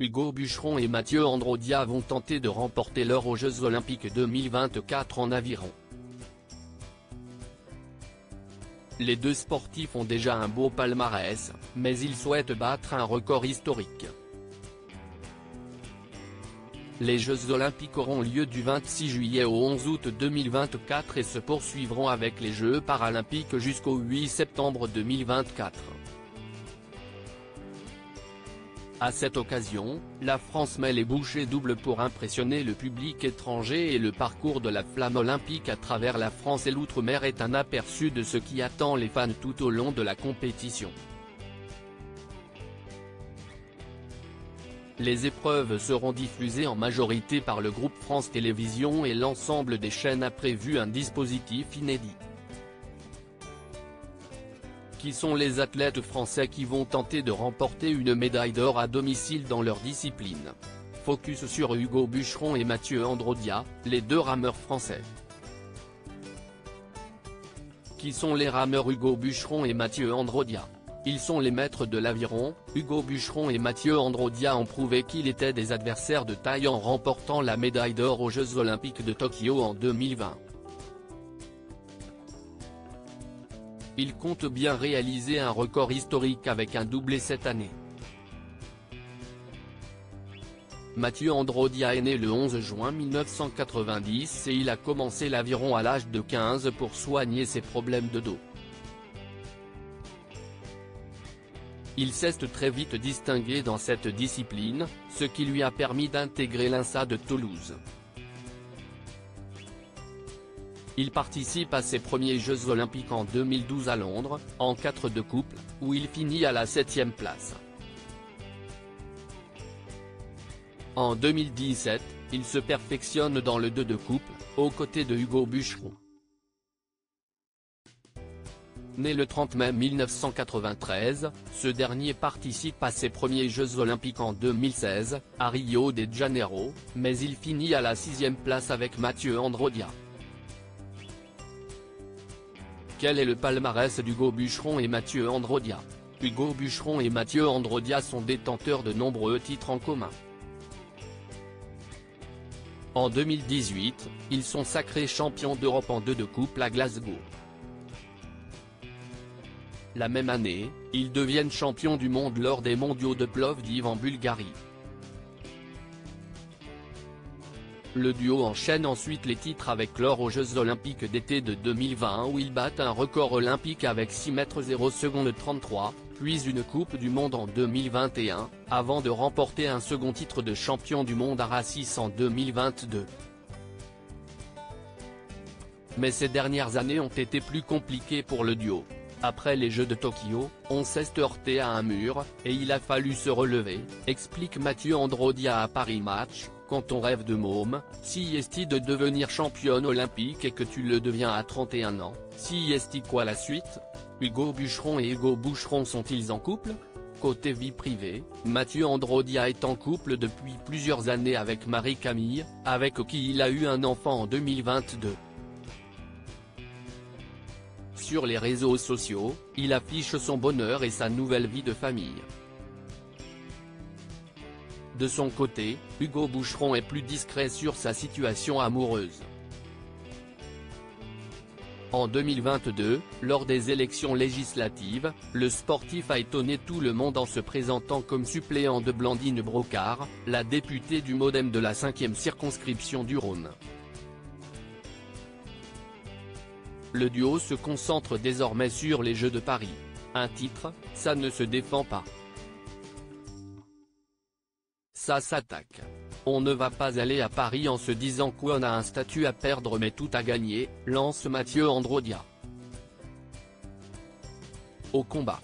Hugo Bucheron et Mathieu Androdia vont tenter de remporter l'or aux Jeux Olympiques 2024 en aviron. Les deux sportifs ont déjà un beau palmarès, mais ils souhaitent battre un record historique. Les Jeux Olympiques auront lieu du 26 juillet au 11 août 2024 et se poursuivront avec les Jeux Paralympiques jusqu'au 8 septembre 2024. À cette occasion, la France met les bouchées doubles pour impressionner le public étranger et le parcours de la flamme olympique à travers la France et l'outre-mer est un aperçu de ce qui attend les fans tout au long de la compétition. Les épreuves seront diffusées en majorité par le groupe France Télévisions et l'ensemble des chaînes a prévu un dispositif inédit. Qui sont les athlètes français qui vont tenter de remporter une médaille d'or à domicile dans leur discipline? Focus sur Hugo Bucheron et Mathieu Androdia, les deux rameurs français. Qui sont les rameurs Hugo Bucheron et Mathieu Androdia? Ils sont les maîtres de l'aviron. Hugo Bucheron et Mathieu Androdia ont prouvé qu'ils étaient des adversaires de taille en remportant la médaille d'or aux Jeux Olympiques de Tokyo en 2020. Ils comptent bien réaliser un record historique avec un doublé cette année. Mathieu Androdia est né le 11 juin 1990 et il a commencé l'aviron à l'âge de 15 pour soigner ses problèmes de dos. Il s'est très vite distingué dans cette discipline, ce qui lui a permis d'intégrer l'INSA de Toulouse. Il participe à ses premiers Jeux Olympiques en 2012 à Londres, en 4 de couple, où il finit à la 7e place. En 2017, il se perfectionne dans le 2 de couple, aux côtés de Hugo Bucheron. Né le 30 mai 1993, ce dernier participe à ses premiers Jeux Olympiques en 2016, à Rio de Janeiro, mais il finit à la 6e place avec Mathieu Androdia. Quel est le palmarès d'Hugo Bucheron et Mathieu Androdia? Hugo Bucheron et Mathieu Androdia sont détenteurs de nombreux titres en commun. En 2018, ils sont sacrés champions d'Europe en 2 de couple à Glasgow. La même année, ils deviennent champions du monde lors des mondiaux de Plovdiv en Bulgarie. Le duo enchaîne ensuite les titres avec l'or aux Jeux Olympiques d'été de 2020 où ils battent un record olympique avec 6 m 0 s 33, puis une Coupe du Monde en 2021, avant de remporter un second titre de champion du monde à Rassis en 2022. Mais ces dernières années ont été plus compliquées pour le duo. Après les Jeux de Tokyo, on s'est heurté à un mur, et il a fallu se relever, explique Mathieu Androdia à Paris Match. Quand on rêve de môme, si est-il de devenir championne olympique et que tu le deviens à 31 ans, si est-il quoi la suite? Hugo Bucheron et Hugo Bucheron sont-ils en couple? Côté vie privée, Mathieu Androdia est en couple depuis plusieurs années avec Marie-Camille, avec qui il a eu un enfant en 2022. Sur les réseaux sociaux, il affiche son bonheur et sa nouvelle vie de famille. De son côté, Hugo Bucheron est plus discret sur sa situation amoureuse. En 2022, lors des élections législatives, le sportif a étonné tout le monde en se présentant comme suppléant de Blandine Brocard, la députée du MoDem de la 5e circonscription du Rhône. Le duo se concentre désormais sur les Jeux de Paris. Un titre, ça ne se défend pas. Ça s'attaque. On ne va pas aller à Paris en se disant qu'on a un statut à perdre mais tout à gagner, lance Mathieu Androdia. Au combat.